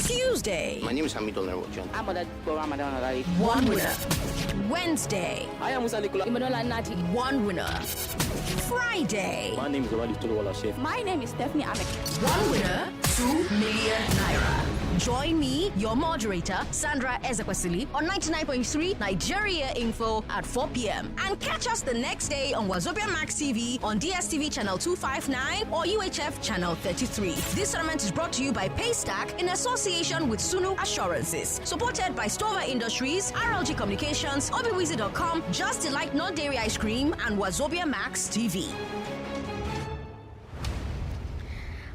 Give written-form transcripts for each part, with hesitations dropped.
Tuesday. My name is Hameed Olanrewaju. I'm Oladipupo Ramadan. One winner. Wednesday. I am Nati. One winner. Friday. My name is Oladipupo. My name is Stephanie Amek. One winner, 2 million naira. Join me, your moderator, Sandra Ezekwesili, on 99.3 Nigeria Info at 4 p.m. And catch us the next day on Wazobia Max TV on DSTV channel 259 or UHF channel 33. This tournament is brought to you by Paystack in association with Sunu Assurances. Supported by Stover Industries, RLG Communications, Obiwizi.com, Just Delight Non-Dairy Ice Cream, and Wazobia Max TV.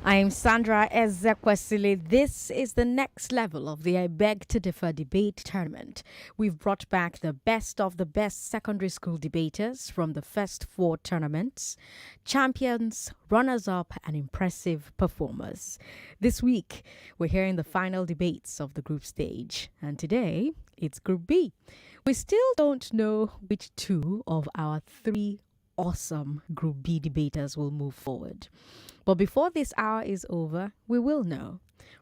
I'm Sandra Ezekwesili. This is the next level of the I Beg to Differ debate tournament. We've brought back the best of the best secondary school debaters from the first 4 tournaments, champions, runners-up, and impressive performers. This week, we're hearing the final debates of the group stage, and today, it's Group B. We still don't know which 2 of our 3 awesome Group B debaters will move forward. But before this hour is over, we will know.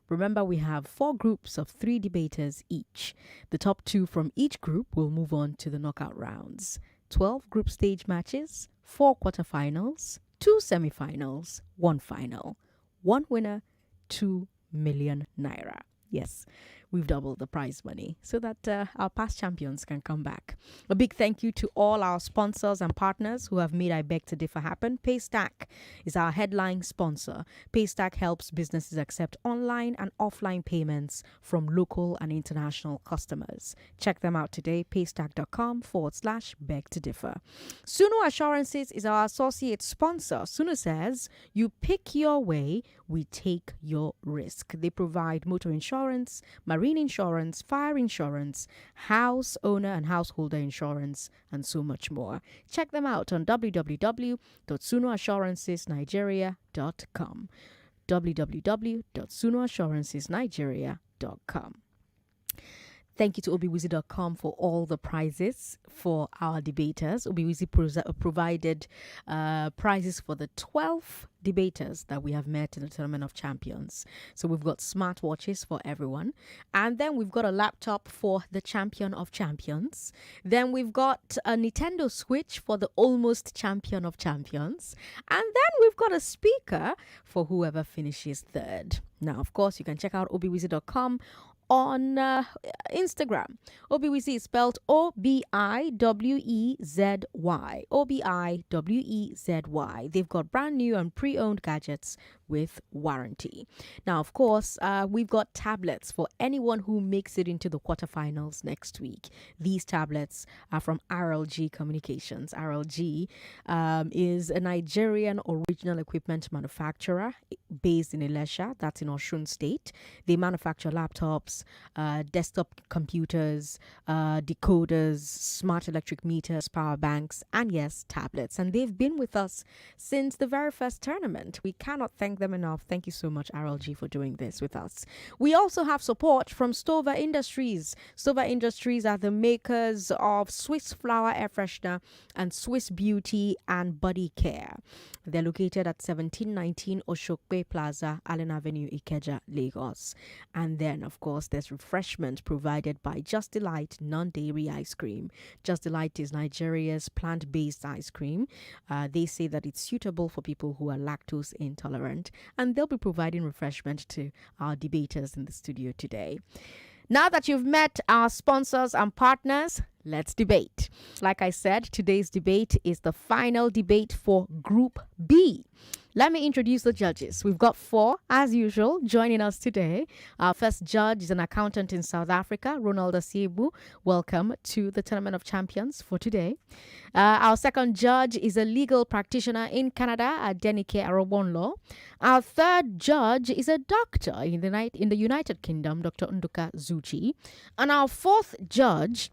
Remember, we have 4 groups of 3 debaters each. The top 2 from each group will move on to the knockout rounds. 12 group stage matches, 4 quarterfinals, 2 semifinals, 1 final. 1 winner, 2 million naira. Yes, we've doubled the prize money so that our past champions can come back. A big thank you to all our sponsors and partners who have made I Beg to Differ happen. Paystack is our headline sponsor. Paystack helps businesses accept online and offline payments from local and international customers. Check them out today, paystack.com/beg to differ. Sunu Assurances is our associate sponsor. Sunu says, you pick your way, we take your risk. They provide motor insurance, marine insurance, fire insurance, house owner and householder insurance, and so much more. Check them out on www.sunoassurancesnigeria.com. www.sunoassurancesnigeria.com. Thank you to Obiwizi.com for all the prizes for our debaters. Obiwizi provided prizes for the 12 debaters that we have met in the Tournament of Champions. So we've got smartwatches for everyone. And then we've got a laptop for the Champion of Champions. Then we've got a Nintendo Switch for the almost Champion of Champions. And then we've got a speaker for whoever finishes third. Now, of course, you can check out Obiwizi.com on Instagram. Obiwizi is spelled O-B-I-W-E-Z-Y. O-B-I-W-E-Z-Y. They've got brand new and pre-owned gadgets with warranty. Now, of course, we've got tablets for anyone who makes it into the quarterfinals next week. These tablets are from RLG Communications. RLG is a Nigerian original equipment manufacturer based in Ilesha, that's in Osun State. They manufacture laptops, desktop computers, decoders, smart electric meters, power banks, and yes, tablets. And they've been with us since the very first tournament. We cannot thank them enough. Thank you so much, RLG, for doing this with us. We also have support from Stover Industries. Stover Industries are the makers of Swiss Flower Air Freshener and Swiss Beauty and Body Care. They're located at 1719 Oshokbe Plaza, Allen Avenue, Ikeja, Lagos. And then, of course, there's refreshment provided by Just Delight Non-Dairy Ice Cream. Just Delight is Nigeria's plant-based ice cream. They say that it's suitable for people who are lactose intolerant, and they'll be providing refreshment to our debaters in the studio today. Now that you've met our sponsors and partners, let's debate. Like I said, today's debate is the final debate for Group B. Let me introduce the judges. We've got 4, as usual, joining us today. Our first judge is an accountant in South Africa, Ronald Asiebu. Welcome to the Tournament of Champions for today. Our second judge is a legal practitioner in Canada, Adenike Arobonlo. Our third judge is a doctor in the United Kingdom, Dr. Nduka Zuchi. And our fourth judge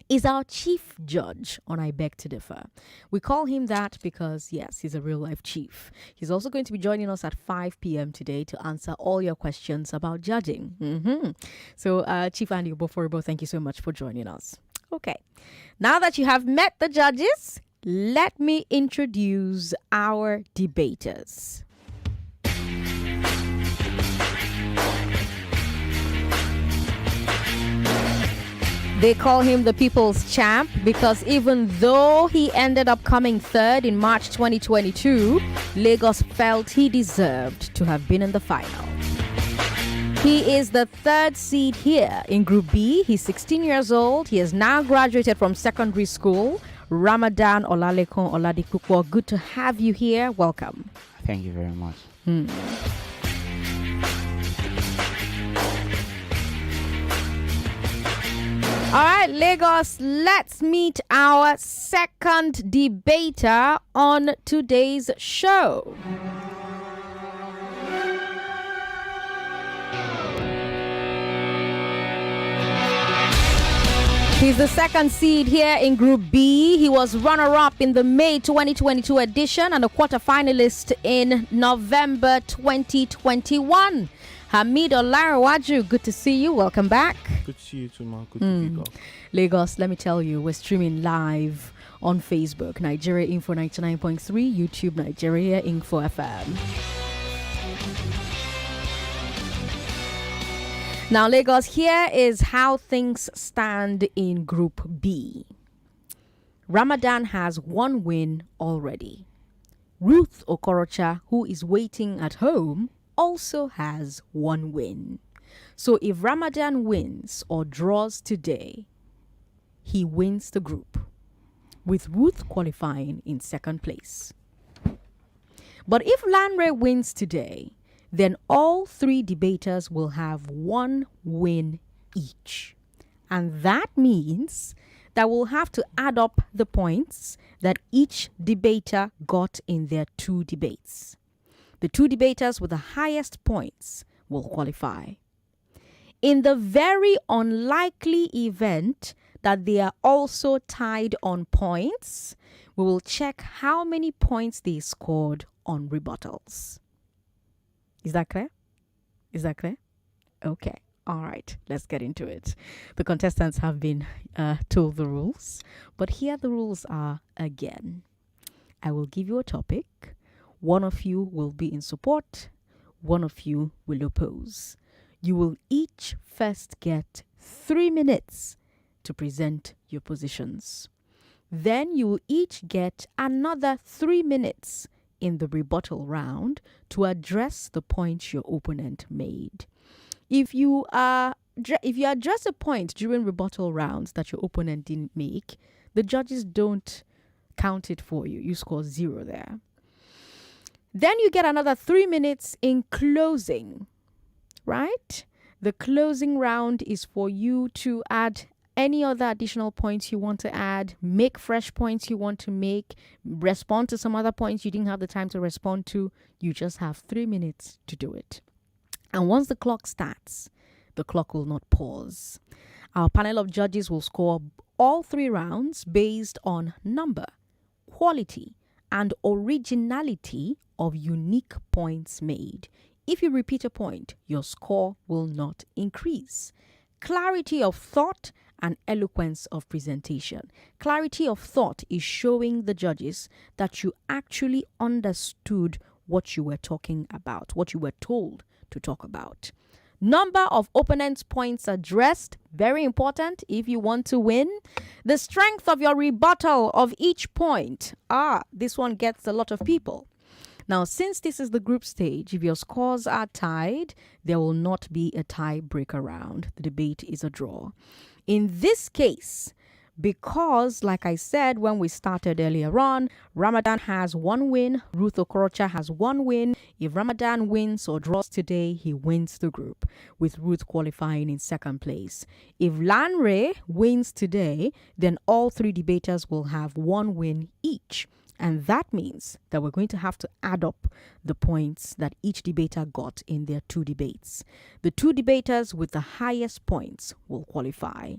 is our chief judge on I Beg to Differ. We call him that because, yes, he's a real-life chief. He's also going to be joining us at 5 p.m. today to answer all your questions about judging. So, Chief Andy Oboforibo, thank you so much for joining us. Okay, now that you have met the judges, let me introduce our debaters. They call him the people's champ because even though he ended up coming third in March 2022, Lagos felt he deserved to have been in the final. He is the third seed here in Group B. He's 16 years old. He has now graduated from secondary school. Ramadan Oladipupo, good to have you here. Welcome. Thank you very much. All right, Lagos, let's meet our second debater on today's show. He's the second seed here in Group B. He was runner-up in the May 2022 edition and a quarter-finalist in November 2021. Hameed Olanrewaju, good to see you. Welcome back. Good to see you too, man. Good to be back. Lagos, let me tell you, we're streaming live on Facebook, Nigeria Info 99.3, YouTube, Nigeria Info FM. Now, Lagos, here is how things stand in Group B. Ramadan has one win already. Ruth Okorocha, who is waiting at home, also has one win. So if Ramadan wins or draws today, he wins the group, with Ruth qualifying in second place. But if Lanre wins today, then all three debaters will have one win each. And that means that we'll have to add up the points that each debater got in their two debates. The two debaters with the highest points will qualify. In the very unlikely event that they are also tied on points, we will check how many points they scored on rebuttals. Is that clear? Is that clear? Okay. All right. Let's get into it. The contestants have been told the rules, but here the rules are again. I will give you a topic. One of you will be in support. One of you will oppose. You will each first get 3 minutes to present your positions. Then you will each get another 3 minutes in the rebuttal round to address the points your opponent made. If you address a point during rebuttal rounds that your opponent didn't make, the judges don't count it for you. You score 0 there. Then you get another 3 minutes in closing, right? The closing round is for you to add any other additional points you want to add, make fresh points you want to make, respond to some other points you didn't have the time to respond to. You just have 3 minutes to do it. And once the clock starts, the clock will not pause. Our panel of judges will score all 3 rounds based on number, quality, and originality of unique points made. If you repeat a point, your score will not increase. Clarity of thought and eloquence of presentation. Clarity of thought is showing the judges that you actually understood what you were talking about, what you were told to talk about. Number of opponents' points addressed, very important if you want to win. The strength of your rebuttal of each point. This one gets a lot of people. Now, since this is the group stage, if your scores are tied, there will not be a tiebreaker round. The debate is a draw. In this case, because, like I said when we started earlier on, Ramadan has one win, Ruth Okorocha has one win. If Ramadan wins or draws today, he wins the group, with Ruth qualifying in second place. If Lanre wins today, then all 3 debaters will have one win each. And that means that we're going to have to add up the points that each debater got in their 2 debates. The 2 debaters with the highest points will qualify.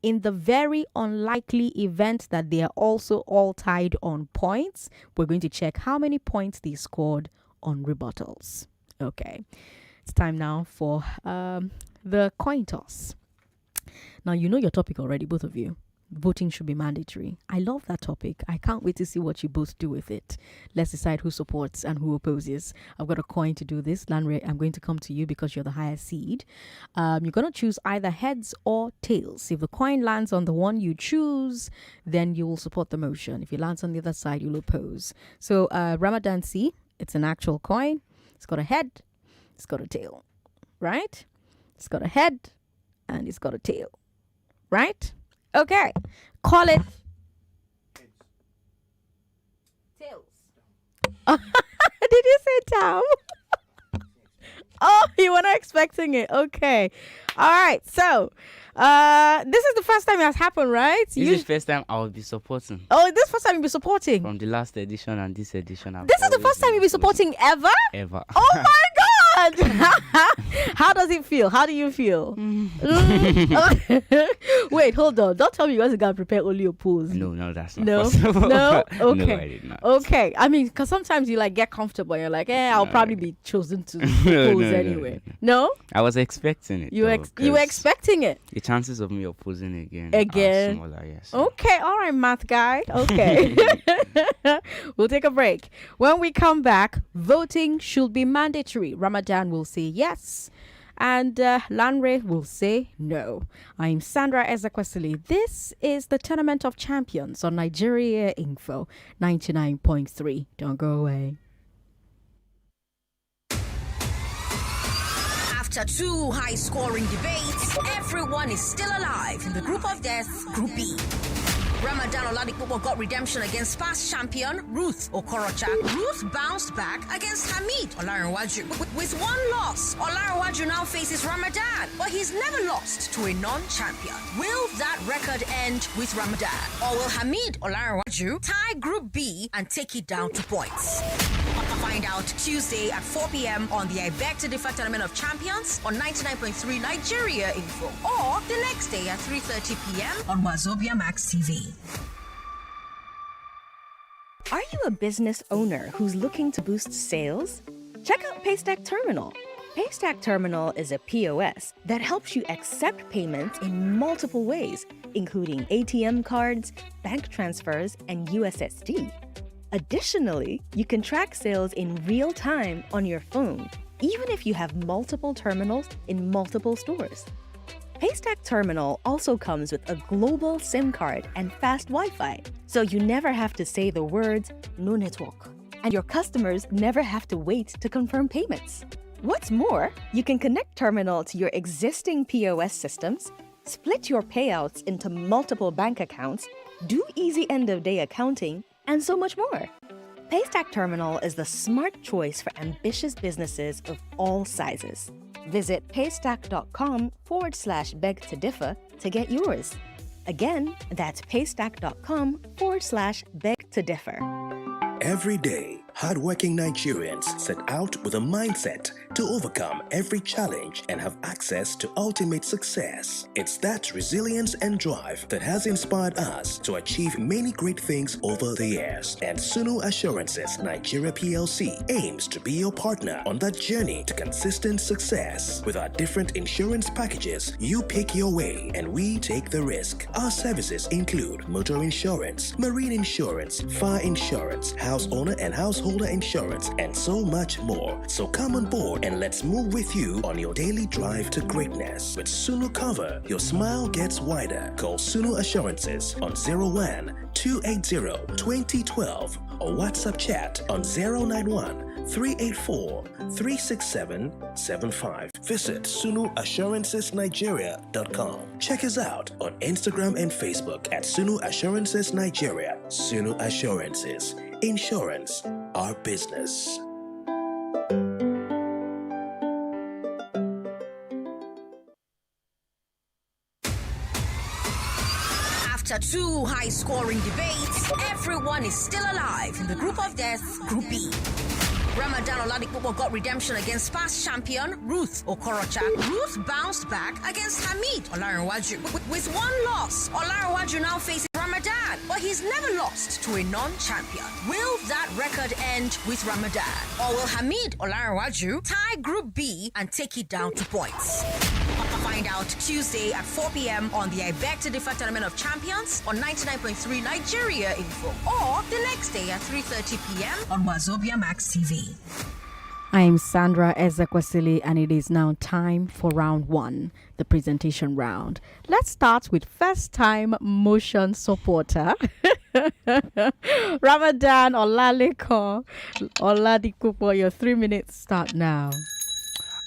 In the very unlikely event that they are also all tied on points, we're going to check how many points they scored on rebuttals. Okay, it's time now for the coin toss. Now, you know your topic already, both of you. voting should be mandatory. I love that topic. I can't wait to see what you both do with it. Let's decide who supports and who opposes. I've got a coin to do this. Lanre, I'm going to come to you because you're the higher seed. You're going to choose either heads or tails. If the coin lands on the one you choose, then you will support the motion. If it lands on the other side, you'll oppose. So Ramadan C, it's an actual coin. It's got a head, it's got a tail, right? It's got a head and it's got a tail, right? Okay, call it tails. Did you say tail? Oh, you were not expecting it. Okay. All right. So, this is the first time it has happened, right? This is the first time I will be supporting. Oh, this first time you'll be supporting? From the last edition and this edition. This is the first time you'll be supporting ever? Ever. Oh my God! How does it feel? How do you feel? Wait, hold on. Don't tell me you guys got to prepare only your pose. No, that's not possible. No? Okay. No, I did not. Okay. I mean, because sometimes you like get comfortable and you're like, I'll probably be chosen to pose anyway. No? I was expecting it. You were expecting it? The chances of me opposing again are smaller, yes. Okay. All right, math guy. Okay. We'll take a break. When we come back, voting should be mandatory. Ramadan will say yes. And Lanre will say no. I'm Sandra Ezekwesili. This is the Tournament of Champions on Nigeria Info 99.3. Don't go away. After two high-scoring debates, everyone is still alive in the group of death, Group B. Ramadan Oladipupo got redemption against past champion Ruth Okorocha. Ruth bounced back against Hameed Olanrewaju. With one loss, Olanrewaju now faces Ramadan, but he's never lost to a non-champion. Will that record end with Ramadan? Or will Hameed Olanrewaju tie Group B and take it down to points? Find out Tuesday at 4 p.m. on the I Beg to Differ Tournament of Champions on 99.3 Nigeria Info, or the next day at 3:30 p.m. on Wazobia Max TV. Are you a business owner who's looking to boost sales? Check out Paystack Terminal. Paystack Terminal is a POS that helps you accept payments in multiple ways, including ATM cards, bank transfers, and USSD. Additionally, you can track sales in real time on your phone, even if you have multiple terminals in multiple stores. Paystack Terminal also comes with a global SIM card and fast Wi-Fi, so you never have to say the words "no network," and your customers never have to wait to confirm payments. What's more, you can connect Terminal to your existing POS systems, split your payouts into multiple bank accounts, do easy end-of-day accounting, and so much more. Paystack Terminal is the smart choice for ambitious businesses of all sizes. Visit paystack.com/beg to differ to get yours. Again, that's paystack.com/beg to differ. Every day, hardworking Nigerians set out with a mindset to overcome every challenge and have access to ultimate success. It's that resilience and drive that has inspired us to achieve many great things over the years. And Sunu Assurances Nigeria PLC aims to be your partner on that journey to consistent success. With our different insurance packages, you pick your way and we take the risk. Our services include motor insurance, marine insurance, fire insurance, house owner and householder insurance, and so much more. So come on board and let's move with you on your daily drive to greatness. With Sunu Cover, your smile gets wider. Call Sunu Assurances on 01-280-2012 or WhatsApp chat on 091-384-36775. Visit SunuAssuranceSnigeria.com. Check us out on Instagram and Facebook at Sunu Assurances Nigeria. Sunu Assurances. Insurance, our business. After two high-scoring debates, everyone is still alive in the group of death, Group B. Ramadan Oladipupo got redemption against past champion Ruth Okorocha. Ruth bounced back against Hameed Olanrewaju. With one loss, Olanrewaju now faces Ramadan, but he's never lost to a non-champion. Will that record end with Ramadan? Or will Hameed Olanrewaju tie Group B and take it down to points? Find out Tuesday at 4 p.m. on the I Beg to Differ Tournament of Champions on 99.3 Nigeria Info, or the next day at 3:30 p.m. on Wazobia Max TV. I'm Sandra Ezekwesili, and it is now time for round one, the presentation round. Let's start with first-time motion supporter, Ramadan Oladipupo. Your 3 minutes start now.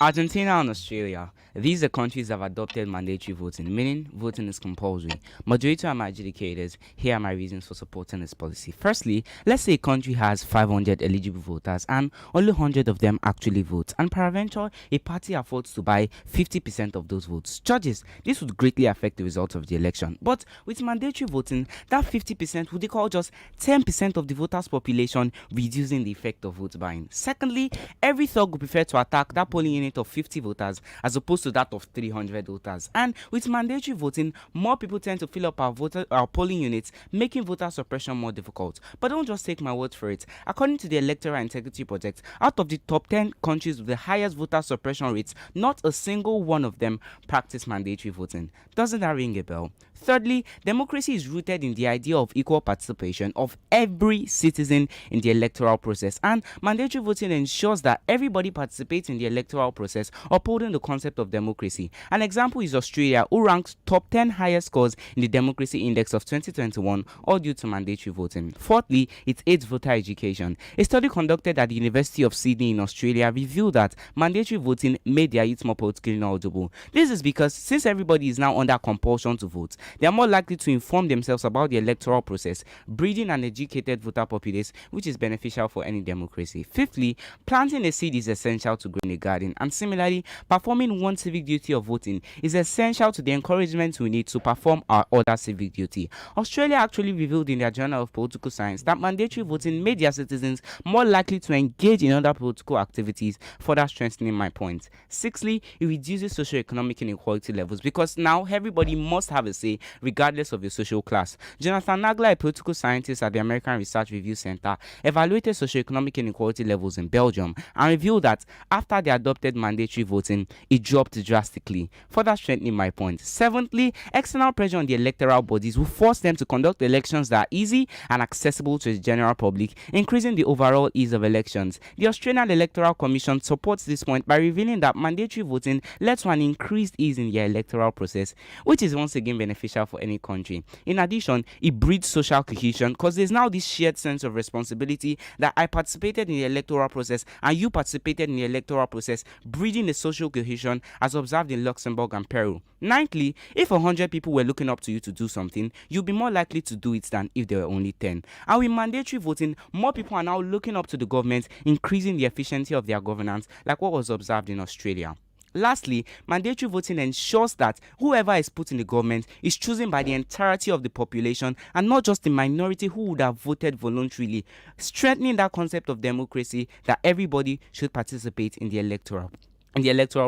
Argentina and Australia. These are countries that have adopted mandatory voting, meaning voting is compulsory. Majority are my adjudicators. Here are my reasons for supporting this policy. Firstly, let's say a country has 500 eligible voters and only 100 of them actually vote, and peradventure a party affords to buy 50% of those votes. Judges, this would greatly affect the results of the election. But with mandatory voting, that 50% would equal just 10% of the voters' population, reducing the effect of vote buying. Secondly, every thug would prefer to attack that polling unit of 50 voters as opposed to that of 300 voters. And with mandatory voting, more people tend to fill up our polling units, making voter suppression more difficult. But don't just take my word for it. According to the Electoral Integrity Project, out of the top 10 countries with the highest voter suppression rates, not a single one of them practice mandatory voting. Doesn't that ring a bell? Thirdly, democracy is rooted in the idea of equal participation of every citizen in the electoral process, and mandatory voting ensures that everybody participates in the electoral process, upholding the concept of democracy. An example is Australia, who ranks top 10 highest scores in the Democracy Index of 2021, all due to mandatory voting. Fourthly, it aids voter education. A study conducted at the University of Sydney in Australia revealed that mandatory voting made their youth more politically knowledgeable. This is because since everybody is now under compulsion to vote, they are more likely to inform themselves about the electoral process, breeding an educated voter populace, which is beneficial for any democracy. Fifthly, planting a seed is essential to growing a garden, and similarly, performing one civic duty of voting is essential to the encouragement we need to perform our other civic duty. Australia actually revealed in their Journal of Political Science that mandatory voting made their citizens more likely to engage in other political activities, further strengthening my point. Sixthly, it reduces socioeconomic inequality levels because now everybody must have a say regardless of your social class. Jonathan Nagler, a political scientist at the American Research Review Center, evaluated socioeconomic inequality levels in Belgium and revealed that after they adopted mandatory voting, it dropped drastically, further strengthening my point. Seventhly, external pressure on the electoral bodies will force them to conduct elections that are easy and accessible to the general public, increasing the overall ease of elections. The Australian Electoral Commission supports this point by revealing that mandatory voting led to an increased ease in the electoral process, which is once again beneficial for any country. In addition, it breeds social cohesion because there's now this shared sense of responsibility that I participated in the electoral process and you participated in the electoral process, breeding a social cohesion as observed in Luxembourg and Peru. Ninthly, if 100 people were looking up to you to do something, you'll be more likely to do it than if there were only 10. And with mandatory voting, more people are now looking up to the government, increasing the efficiency of their governance, like what was observed in Australia. Lastly, mandatory voting ensures that whoever is put in the government is chosen by the entirety of the population and not just the minority who would have voted voluntarily, strengthening that concept of democracy that everybody should participate in the electoral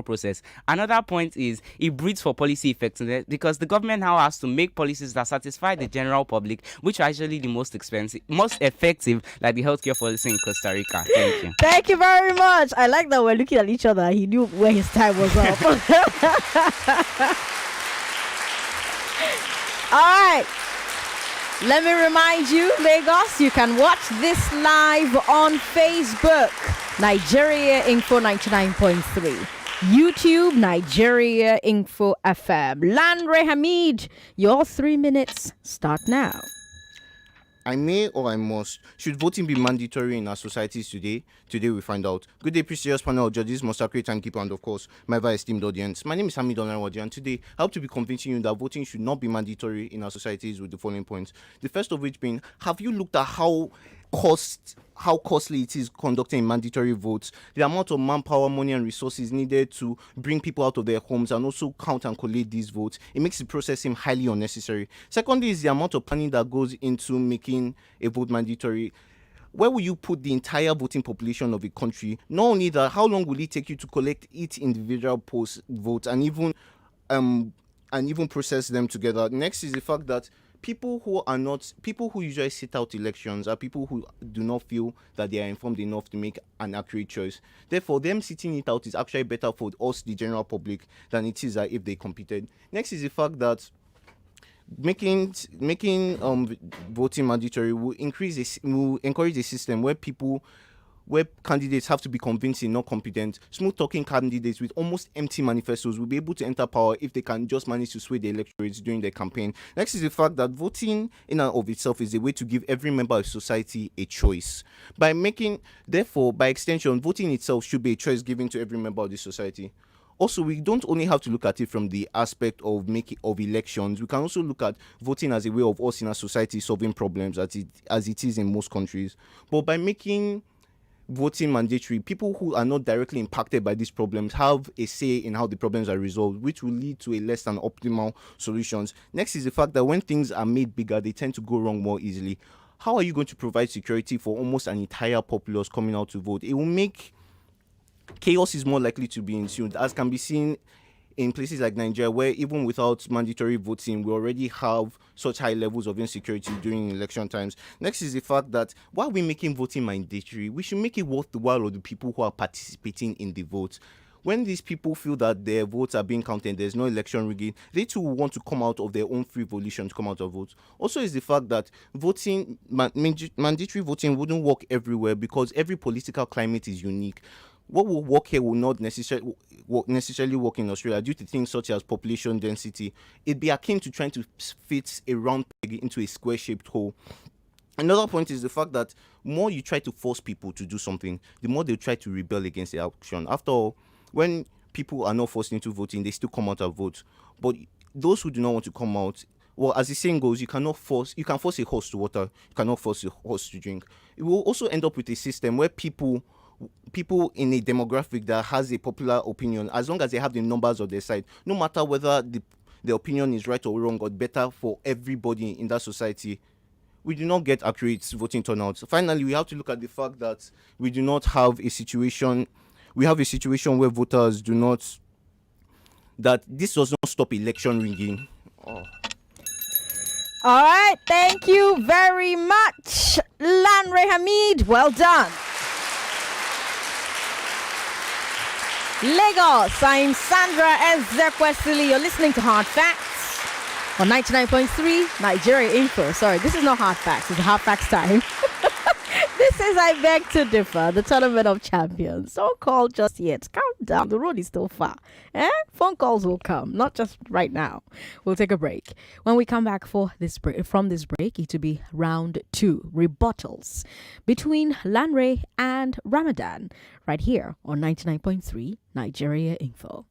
process. Another point is it breeds for policy effectiveness because the government now has to make policies that satisfy the general public, which are actually the most effective, like the healthcare policy in Costa Rica. Thank you. Thank you very much. I like that we're looking at each other. He knew where his time was up. All right. Let me remind you, Lagos, you can watch this live on Facebook, Nigeria Info 99.3. YouTube, Nigeria Info FM. Lanre, Hameed, your 3 minutes start now. I may or I must. Should voting be mandatory in our societies today? Today we find out. Good day, prestigious panel of judges, most sacred timekeeper, and of course, my very esteemed audience. My name is Hameed, Olanrewaju, and today I hope to be convincing you that voting should not be mandatory in our societies with the following points. The first of which being, have you looked at how costly it is conducting mandatory votes, the amount of manpower, money and resources needed to bring people out of their homes and also count and collate these votes? It makes the process seem highly unnecessary. Secondly is the amount of planning that goes into making a vote mandatory. Where will you put the entire voting population of a country? Not only that, how long will it take you to collect each individual post vote and even process them together? Next is the fact that people who usually sit out elections are people who do not feel that they are informed enough to make an accurate choice. Therefore, them sitting it out is actually better for us, the general public, than it is if they competed. Next is the fact that making voting mandatory will encourage a system where candidates have to be convincing, not competent. Smooth talking candidates with almost empty manifestos will be able to enter power if they can just manage to sway the electorates during their campaign. Next is the fact that voting in and of itself is a way to give every member of society a choice. By extension, voting itself should be a choice given to every member of the society. Also, we don't only have to look at it from the aspect of elections. We can also look at voting as a way of us in our society solving problems as it is in most countries. But by making voting mandatory, people who are not directly impacted by these problems have a say in how the problems are resolved, which will lead to a less than optimal solutions. Next is the fact that when things are made bigger, they tend to go wrong more easily. How are you going to provide security for almost an entire populace coming out to vote? It will make chaos is more likely to be ensued, as can be seen in places like Nigeria, where even without mandatory voting, we already have such high levels of insecurity during election times. Next is the fact that while we're making voting mandatory, we should make it worth the while of the people who are participating in the vote. When these people feel that their votes are being counted, there's no election rigging, they too will want to come out of their own free volition to come out of votes. Also is the fact that mandatory voting wouldn't work everywhere because every political climate is unique. What will work here will not necessarily work in Australia due to things such as population density. It'd be akin to trying to fit a round peg into a square-shaped hole. Another point is the fact that the more you try to force people to do something, the more they'll try to rebel against the action. After all, when people are not forced into voting, they still come out and vote. But those who do not want to come out, well, as the saying goes, you can force a horse to water, you cannot force a horse to drink. It will also end up with a system where people in a demographic that has a popular opinion, as long as they have the numbers on their side, no matter whether the opinion is right or wrong or better for everybody in that society, we do not get accurate voting turnout. Finally, we have to look at the fact that we have a situation where voters do not, that this does not stop election rigging. All right, thank you very much, Lanre Hameed. Well done. Lagos, I'm Sandra Ezekwesili. You're listening to Hard Facts on 99.3 Nigeria Info. Sorry, this is not Hard Facts. It's Hard Facts time. This is I Beg to Differ, the Tournament of Champions. Don't call just yet. Calm down. The road is still far. Phone calls will come, not just right now. We'll take a break. When we come back from this break, it will be round 2, Rebuttals, between Lanre and Ramadan, right here on 99.3 Nigeria Info.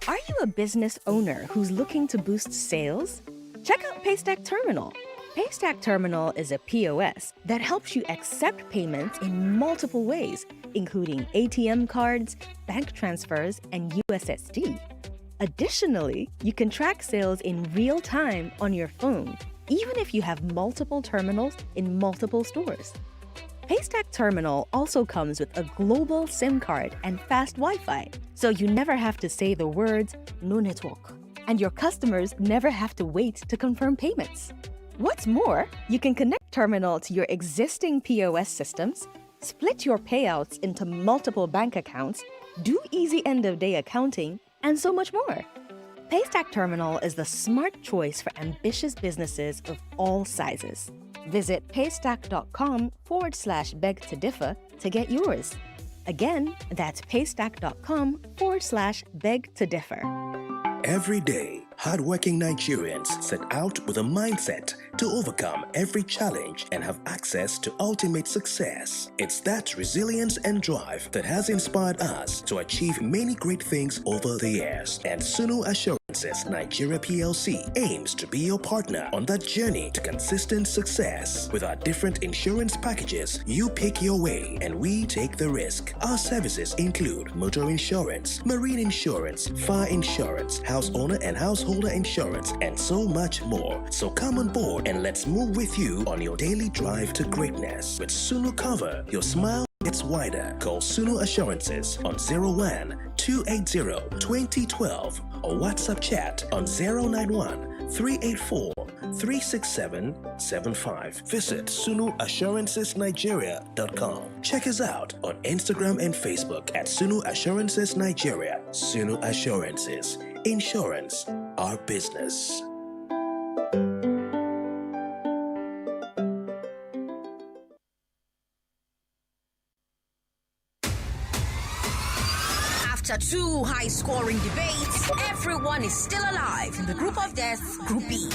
Are you a business owner who's looking to boost sales? Check out Paystack Terminal. Paystack Terminal is a POS that helps you accept payments in multiple ways, including ATM cards, bank transfers, and USSD. Additionally, you can track sales in real time on your phone, even if you have multiple terminals in multiple stores. Paystack Terminal also comes with a global SIM card and fast Wi-Fi, so you never have to say the words "no network," and your customers never have to wait to confirm payments. What's more, you can connect Terminal to your existing POS systems, split your payouts into multiple bank accounts, do easy end-of-day accounting, and so much more. Paystack Terminal is the smart choice for ambitious businesses of all sizes. Visit paystack.com/beg to differ to get yours. Again, that's paystack.com/beg to differ. Every day, hardworking Nigerians set out with a mindset to overcome every challenge and have access to ultimate success. It's that resilience and drive that has inspired us to achieve many great things over the years. And Sunu Assurances Nigeria PLC aims to be your partner on that journey to consistent success. With our different insurance packages, you pick your way and we take the risk. Our services include motor insurance, marine insurance, fire insurance, house owner and householder insurance, and so much more. So come on board and let's move with you on your daily drive to greatness. With Sunu Cover, your smile gets wider. Call Sunu Assurances on 01 280-2012 or WhatsApp chat on 091-384-36775. Visit sunuassurances.nigeria.com. Check us out on Instagram and Facebook at Sunu Assurances Nigeria. Sunu Assurances. Insurance, our business. After two high-scoring debates, everyone is still alive in the group of death, Group B.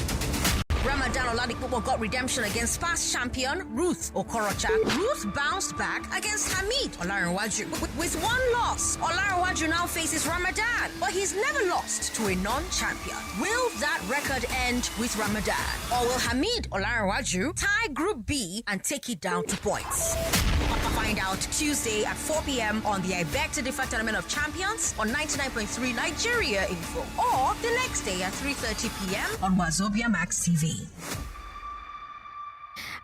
Ramadan Oladipupo got redemption against past champion Ruth Okorocha. Ruth bounced back against Hameed Olanrewaju. With one loss, Olanrewaju now faces Ramadan, but he's never lost to a non-champion. Will that record end with Ramadan? Or will Hameed Olanrewaju tie Group B and take it down to points? Find out Tuesday at 4 p.m. on the I Beg to Differ Tournament of Champions on 99.3 Nigeria Info, or the next day at 3:30 p.m. on Wazobia Max TV.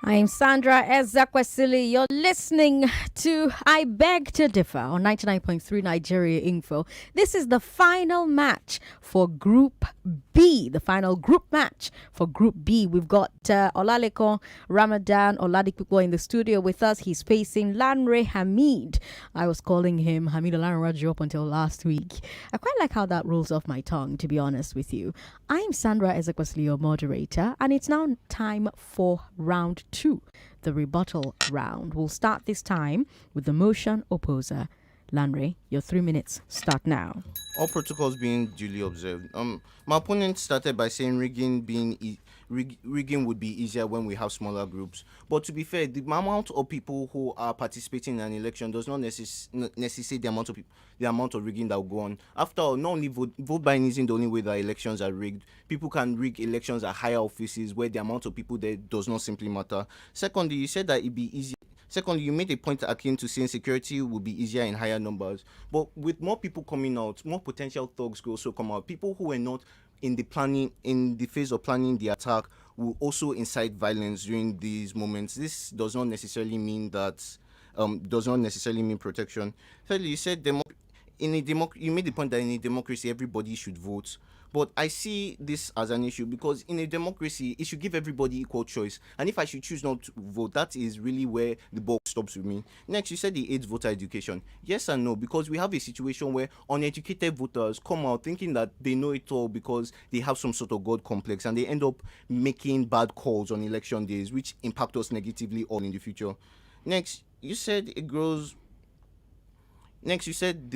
I'm Sandra Ezekwesili. You're listening to I Beg to Differ on 99.3 Nigeria Info. This is the final match for Group B, the final group match for Group B. We've got Olaleko Ramadan Oladipupo in the studio with us. He's facing Lanre Hameed. I was calling him Hameed Olanrewaju up until last week. I quite like how that rolls off my tongue, to be honest with you. I'm Sandra Ezekwesili, your moderator, and it's now time for round 2, the rebuttal round. We'll start this time with the motion opposer. Lanre, your 3 minutes start now. All protocols being duly observed. My opponent started by saying rigging would be easier when we have smaller groups. But to be fair, the amount of people who are participating in an election does not necessitate the amount of rigging that will go on. After all, not only vote buying isn't the only way that elections are rigged. People can rig elections at higher offices where the amount of people there does not simply matter. Secondly, you said that it'd be easy. Secondly, you made a point akin to saying security will be easier in higher numbers. But with more people coming out, more potential thugs will also come out. People who were not in the phase of planning the attack will also incite violence during these moments. This does not necessarily mean protection. Thirdly, you said you made the point that in a democracy everybody should vote. But I see this as an issue because in a democracy, it should give everybody equal choice. And if I should choose not to vote, that is really where the ball stops with me. Next, you said the aids voter education. Yes and no, because we have a situation where uneducated voters come out thinking that they know it all because they have some sort of God complex and they end up making bad calls on election days, which impact us negatively all in the future. Next, you said the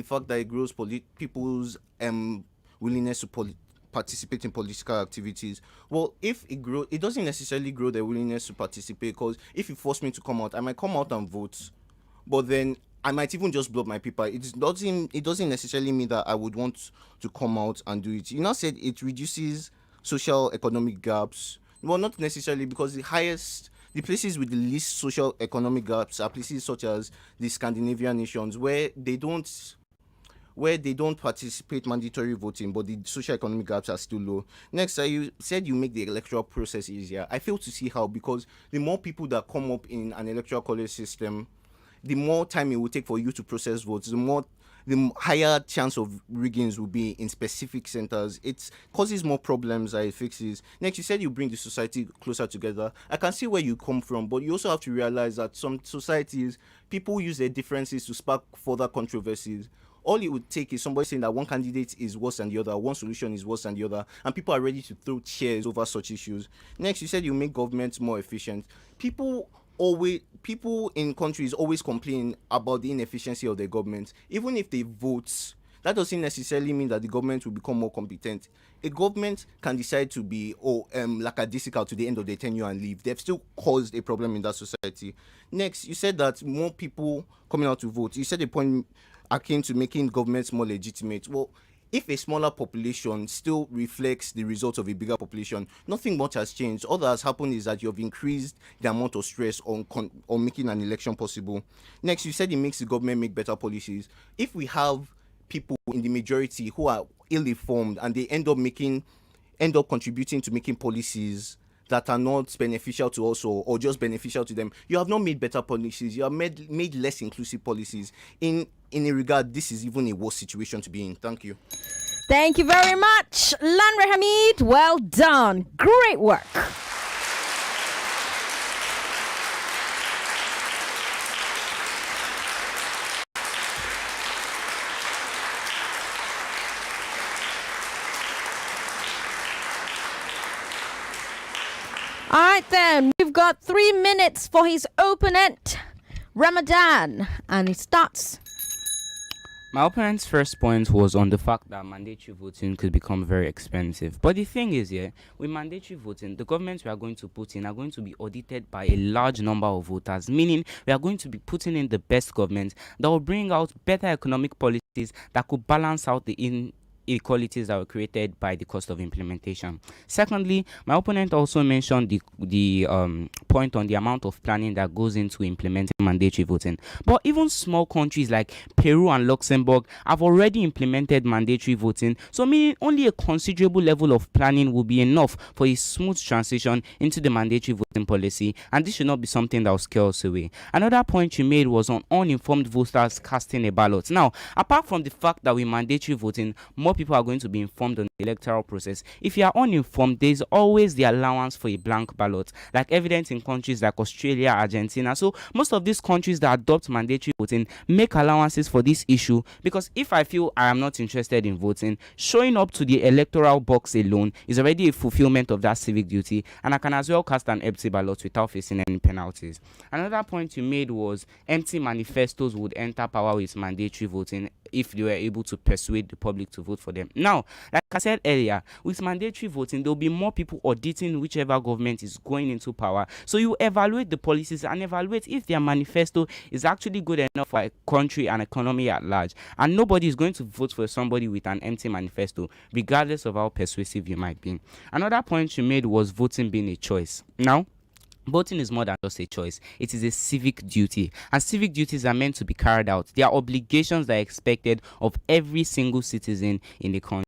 fact that it grows people's willingness to participate in political activities. Well, if it doesn't necessarily grow their willingness to participate, because if you force me to come out, I might come out and vote, but then I might even just block my paper. It doesn't necessarily mean that I would want to come out and do it. You now said it reduces social economic gaps. Well, not necessarily, because the places with the least social economic gaps are places such as the Scandinavian nations where they don't participate mandatory voting, but the socio-economic gaps are still low. Next, you said you make the electoral process easier. I fail to see how, because the more people that come up in an electoral college system, the more time it will take for you to process votes, the higher chance of riggings will be in specific centers. It causes more problems than it fixes. Next, you said you bring the society closer together. I can see where you come from, but you also have to realize that some societies, people use their differences to spark further controversies. All it would take is somebody saying that one candidate is worse than the other, one solution is worse than the other, and people are ready to throw chairs over such issues. Next, you said you make governments more efficient. People in countries always complain about the inefficiency of their government. Even if they vote, that doesn't necessarily mean that the government will become more competent. A government can decide to be lackadaisical to the end of their tenure and leave. They've still caused a problem in that society. Next, you said that more people coming out to vote. You said a point akin to making governments more legitimate. Well, if a smaller population still reflects the results of a bigger population, nothing much has changed. All that has happened is that you have increased the amount of stress on making an election possible. Next, you said it makes the government make better policies. If we have people in the majority who are ill-informed and they end up contributing to making policies that are not beneficial to us or just beneficial to them. You have not made better policies. You have made less inclusive policies. In a regard, this is even a worse situation to be in. Thank you. Thank you very much, Lanre Hameed. Well done. Great work. All right, then. We've got 3 minutes for his opponent, Ramadan, and it starts. My opponent's first point was on the fact that mandatory voting could become very expensive. But the thing is, with mandatory voting, the governments we are going to put in are going to be audited by a large number of voters, meaning we are going to be putting in the best government that will bring out better economic policies that could balance out the inequalities that were created by the cost of implementation. Secondly, my opponent also mentioned the point on the amount of planning that goes into implementing mandatory voting. But even small countries like Peru and Luxembourg have already implemented mandatory voting, so meaning only a considerable level of planning will be enough for a smooth transition into the mandatory voting policy, and this should not be something that will scare us away. Another point you made was on uninformed voters casting a ballot. Now, apart from the fact that with mandatory voting, more people are going to be informed on the electoral process. If you are uninformed, there is always the allowance for a blank ballot, like evident in countries like Australia, Argentina. So most of these countries that adopt mandatory voting make allowances for this issue, because if I feel I am not interested in voting, showing up to the electoral box alone is already a fulfillment of that civic duty, and I can as well cast an empty ballot without facing any penalties. Another point you made was empty manifestos would enter power with mandatory voting if they were able to persuade the public to vote for them. Now, like I said earlier, with mandatory voting, there will be more people auditing whichever government is going into power. So you evaluate the policies and evaluate if their manifesto is actually good enough for a country and economy at large. And nobody is going to vote for somebody with an empty manifesto, regardless of how persuasive you might be. Another point you made was voting being a choice. Now, voting is more than just a choice. It is a civic duty, and civic duties are meant to be carried out. They are obligations that are expected of every single citizen in the country.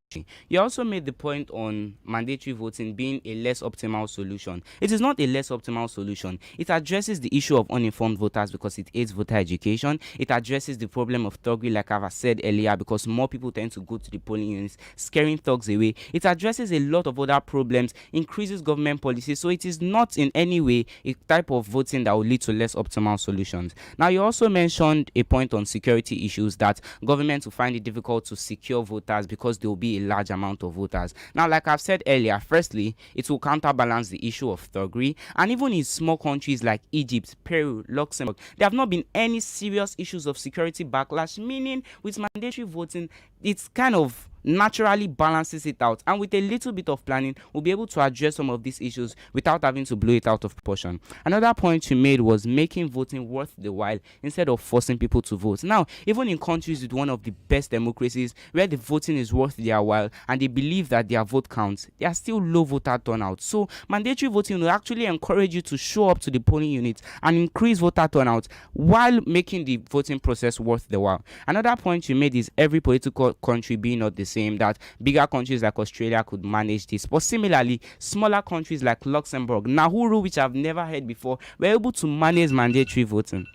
You also made the point on mandatory voting being a less optimal solution. It is not a less optimal solution. It addresses the issue of uninformed voters because it aids voter education. It addresses the problem of thuggery, like I've said earlier, because more people tend to go to the polling units, scaring thugs away. It addresses a lot of other problems, increases government policy. So it is not in any way a type of voting that will lead to less optimal solutions. Now, you also mentioned a point on security issues, that government will find it difficult to secure voters because there will be a large amount of voters. Now, like I've said earlier, firstly, it will counterbalance the issue of thuggery, and even in small countries like Egypt, Peru, Luxembourg, there have not been any serious issues of security backlash, meaning with mandatory voting, it's kind of naturally balances it out, and with a little bit of planning we'll be able to address some of these issues without having to blow it out of proportion. Another point you made was making voting worth the while instead of forcing people to vote. Now, even in countries with one of the best democracies where the voting is worth their while and they believe that their vote counts, there are still low voter turnout. So mandatory voting will actually encourage you to show up to the polling units and increase voter turnout while making the voting process worth the while. Another point you made is every political country being not the same, that bigger countries like Australia could manage this, but similarly smaller countries like Luxembourg, Nauru, which I've never heard before, were able to manage mandatory voting.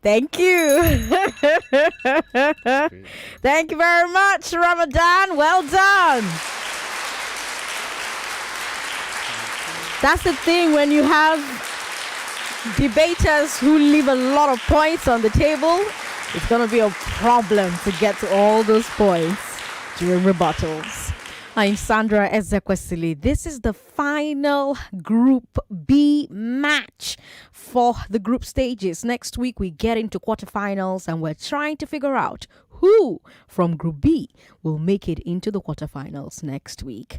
Thank you. Thank you very much, Ramadan. Well done. That's the thing when you have debaters who leave a lot of points on the table. It's going to be a problem to get to all those points during rebuttals. I'm Sandra Ezekwesili. This is the final Group B match for the group stages. Next week, we get into quarterfinals, and we're trying to figure out who from Group B will make it into the quarterfinals next week.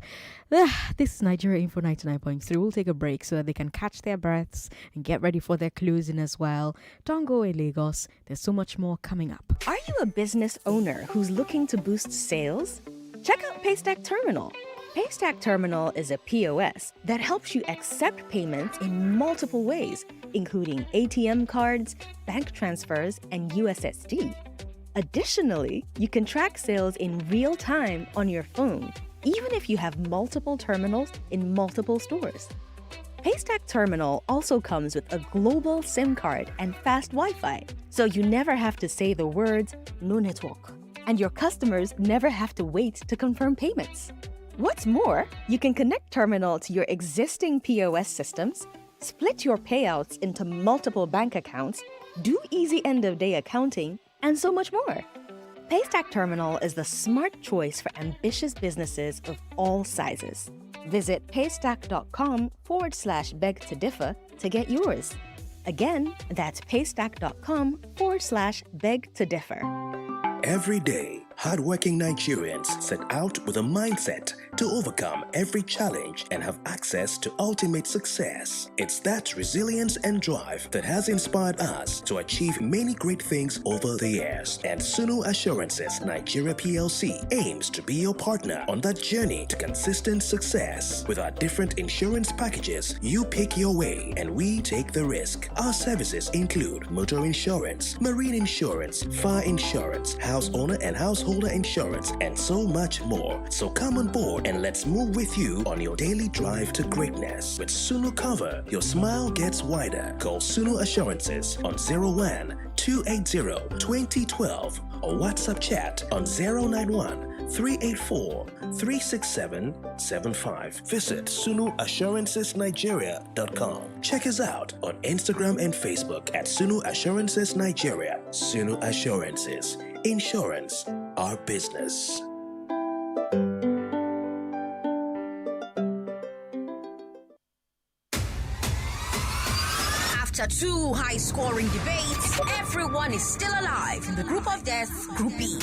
This is Nigeria Info 99.3. We'll take a break so that they can catch their breaths and get ready for their closing as well. Don't go away, Lagos. There's so much more coming up. Are you a business owner who's looking to boost sales? Check out Paystack Terminal. Paystack Terminal is a POS that helps you accept payments in multiple ways, including ATM cards, bank transfers, and USSD. Additionally, you can track sales in real time on your phone, even if you have multiple terminals in multiple stores. Paystack Terminal also comes with a global SIM card and fast Wi-Fi, so you never have to say the words "no network," and your customers never have to wait to confirm payments. What's more, you can connect Terminal to your existing POS systems, split your payouts into multiple bank accounts, do easy end-of-day accounting, and so much more. Paystack Terminal is the smart choice for ambitious businesses of all sizes. Visit paystack.com/beg to differ to get yours. Again, that's paystack.com/beg to differ. Every day, hardworking Nigerians set out with a mindset to overcome every challenge and have access to ultimate success. It's that resilience and drive that has inspired us to achieve many great things over the years. And Sunu Assurances Nigeria PLC aims to be your partner on that journey to consistent success. With our different insurance packages, you pick your way and we take the risk. Our services include motor insurance, marine insurance, fire insurance, house owner and householder insurance, and so much more. So come on board and let's move with you on your daily drive to greatness. With Sunu Cover, your smile gets wider. Call Sunu Assurances on 01-280-2012 or WhatsApp chat on 091-384-36775. Visit SunuAssuranceSnigeria.com. Check us out on Instagram and Facebook at Sunu Assurances Nigeria. Sunu Assurances. Insurance, our business. After two high-scoring debates, everyone is still alive in the group of death, Group B.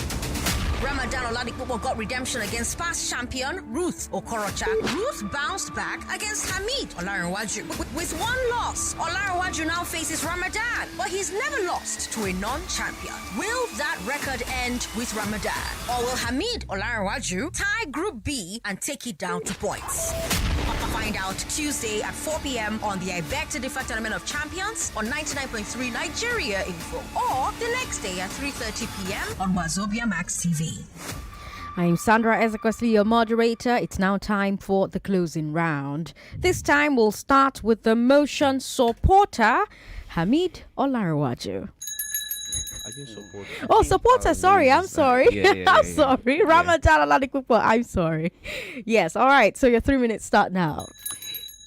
Ramadan Oladipupo got redemption against past champion Ruth Okorocha. Ruth bounced back against Hameed Olanrewaju. With one loss, Olanrewaju now faces Ramadan, but he's never lost to a non-champion. Will that record end with Ramadan? Or will Hameed Olanrewaju tie Group B and take it down to points? Find out Tuesday at 4 p.m. on the I Beg to Differ Tournament of Champions on 99.3 Nigeria Info, or the next day at 3:30 p.m. on Wazobia Max TV. I'm Sandra Ezekwesili, your moderator. It's now time for the closing round. This time we'll start with the motion supporter, Hameed Olanrewaju. Oh, supporter. Sorry, I'm sorry. I'm sorry. Ramadan Oladipupo. I'm sorry. Yes, all right. So your 3 minutes start now.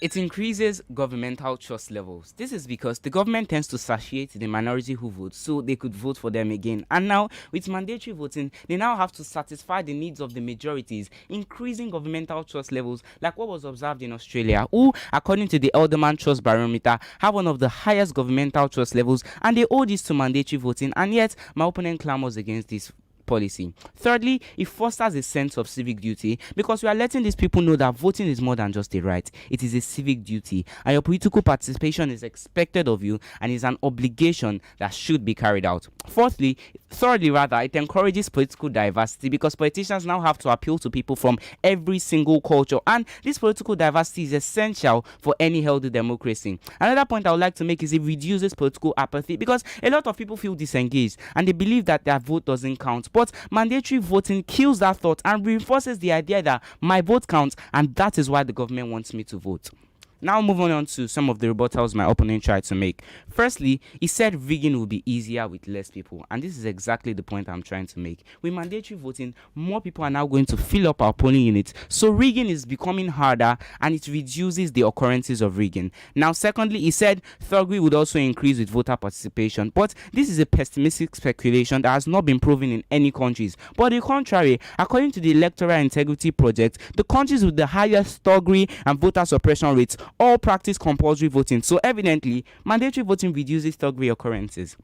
It increases governmental trust levels. This is because the government tends to satiate the minority who vote so they could vote for them again. And now, with mandatory voting, they now have to satisfy the needs of the majorities, increasing governmental trust levels like what was observed in Australia, who, according to the Elderman Trust Barometer, have one of the highest governmental trust levels, and they owe this to mandatory voting, and yet my opponent clamors against this policy. Thirdly, it fosters a sense of civic duty because we are letting these people know that voting is more than just a right. It is a civic duty, and your political participation is expected of you and is an obligation that should be carried out. Thirdly, it encourages political diversity because politicians now have to appeal to people from every single culture, and this political diversity is essential for any healthy democracy. Another point I would like to make is it reduces political apathy because a lot of people feel disengaged and they believe that their vote doesn't count. But mandatory voting kills that thought and reinforces the idea that my vote counts, and that is why the government wants me to vote. Now moving on to some of the rebuttals my opponent tried to make. Firstly, he said rigging will be easier with less people, and this is exactly the point I'm trying to make. With mandatory voting, more people are now going to fill up our polling units, so rigging is becoming harder and it reduces the occurrences of rigging. Now secondly, he said thuggery would also increase with voter participation, but this is a pessimistic speculation that has not been proven in any countries. But on the contrary, according to the Electoral Integrity Project, the countries with the highest thuggery and voter suppression rates all practice compulsory voting, so evidently mandatory voting reduces thuggery occurrences.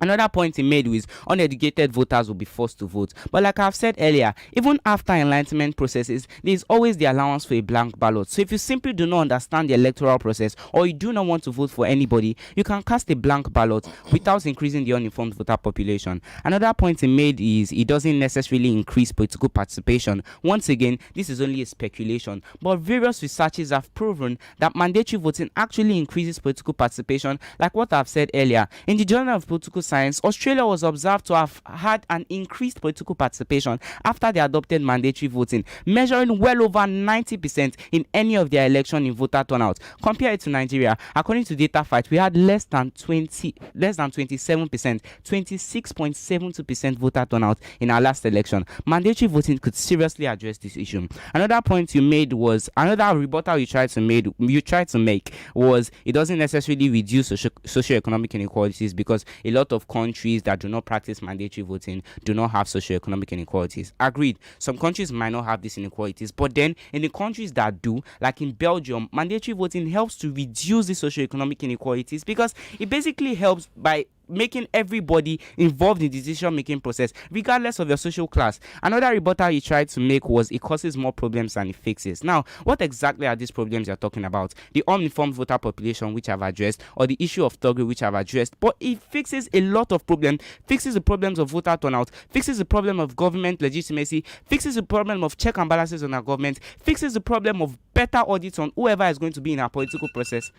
Another point he made was uneducated voters will be forced to vote. But like I've said earlier, even after enlightenment processes, there is always the allowance for a blank ballot. So if you simply do not understand the electoral process or you do not want to vote for anybody, you can cast a blank ballot without increasing the uninformed voter population. Another point he made is it doesn't necessarily increase political participation. Once again, this is only a speculation, but various researchers have proven that mandatory voting actually increases political participation, like what I've said earlier. In the Journal of Political science, Australia was observed to have had an increased political participation after they adopted mandatory voting, measuring well over 90% in any of their election in voter turnout. Compare it to Nigeria. According to DataFight, we had less than 27%, 26.72% voter turnout in our last election. Mandatory voting could seriously address this issue. Another point you made was another rebuttal you tried to make was it doesn't necessarily reduce socioeconomic inequalities because a lot of countries that do not practice mandatory voting do not have socioeconomic inequalities. Agreed, some countries might not have these inequalities, but then in the countries that do, like in Belgium, mandatory voting helps to reduce the socioeconomic inequalities because it basically helps by making everybody involved in the decision-making process, regardless of your social class. Another rebuttal he tried to make was it causes more problems than it fixes. Now, what exactly are these problems you're talking about? The uninformed voter population, which I've addressed, or the issue of thuggery, which I've addressed, but it fixes a lot of problems, fixes the problems of voter turnout, fixes the problem of government legitimacy, fixes the problem of check and balances on our government, fixes the problem of better audits on whoever is going to be in our political process.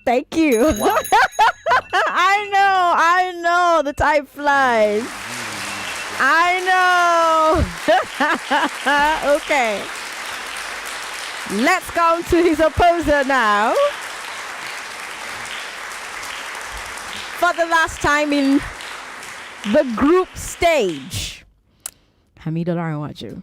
Thank you. Wow. I know. The time flies. I know. Okay. Let's come to his opposer now. For the last time in the group stage, Hameed Olanrewaju.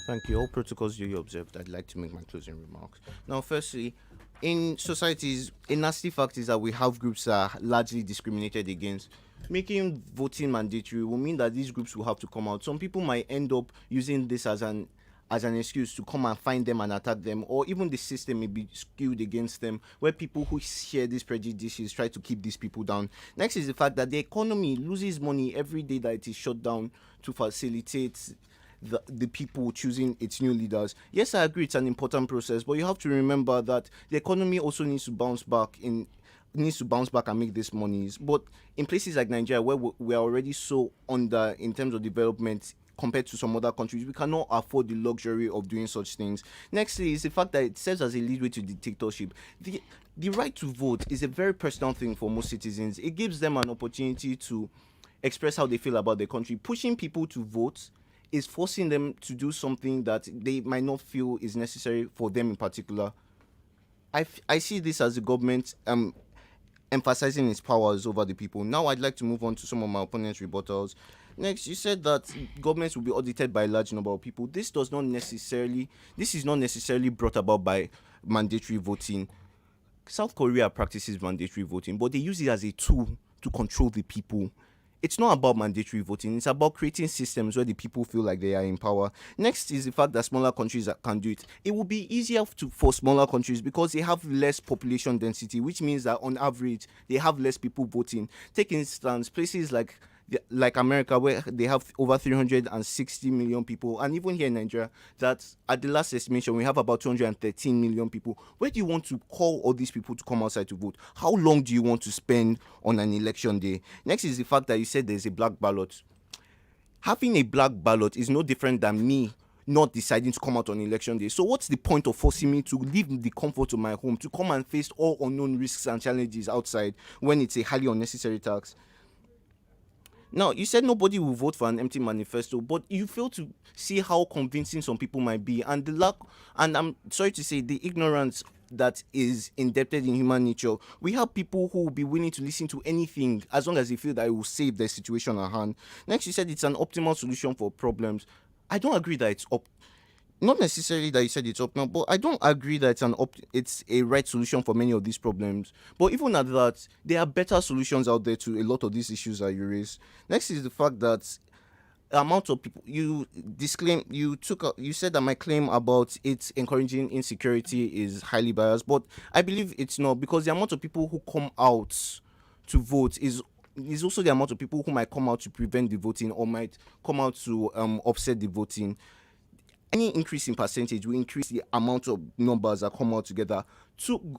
Thank you. All protocols you observed, I'd like to make my closing remarks. Now, firstly, in societies, a nasty fact is that we have groups that are largely discriminated against. Making voting mandatory will mean that these groups will have to come out. Some people might end up using this as an excuse to come and find them and attack them, or even the system may be skewed against them, where people who share these prejudices try to keep these people down. Next is the fact that the economy loses money every day that it is shut down to facilitate the people choosing its new leaders. Yes, I agree it's an important process, but you have to remember that the economy also needs to bounce back and make these monies. But in places like Nigeria, where we are already so under in terms of development compared to some other countries, we cannot afford the luxury of doing such things. Nextly is the fact that it serves as a leadway to dictatorship. The right to vote is a very personal thing for most citizens. It gives them an opportunity to express how they feel about their country. Pushing people to vote is forcing them to do something that they might not feel is necessary for them in particular. I see this as the government emphasizing its powers over the people. Now I'd like to move on to some of my opponent's rebuttals. Next, you said that governments will be audited by a large number of people. This is not necessarily brought about by mandatory voting. South Korea practices mandatory voting, but they use it as a tool to control the people. It's not about mandatory voting. It's about creating systems where the people feel like they are in power. Next is the fact that smaller countries can do it. It will be easier for smaller countries because they have less population density, which means that on average, they have less people voting. Take instance, places like America, where they have over 360 million people, and even here in Nigeria, that at the last estimation, we have about 213 million people. Where do you want to call all these people to come outside to vote? How long do you want to spend on an election day? Next is the fact that you said there's a black ballot. Having a black ballot is no different than me not deciding to come out on election day. So what's the point of forcing me to leave the comfort of my home to come and face all unknown risks and challenges outside when it's a highly unnecessary tax? Now, you said nobody will vote for an empty manifesto, but you fail to see how convincing some people might be, and and I'm sorry to say, the ignorance that is indebted in human nature. We have people who will be willing to listen to anything as long as they feel that it will save their situation at hand. Next, you said it's an optimal solution for problems. I don't agree that it's not necessarily that you said it's optional, but I don't agree that it's a right solution for many of these problems. But even at that, there are better solutions out there to a lot of these issues that you raise. Next is the fact that the amount of people you said that my claim about it encouraging insecurity is highly biased, but I believe it's not, because the amount of people who come out to vote is also the amount of people who might come out to prevent the voting or might come out to offset the voting. Any increase in percentage will increase the amount of numbers that come out together. Two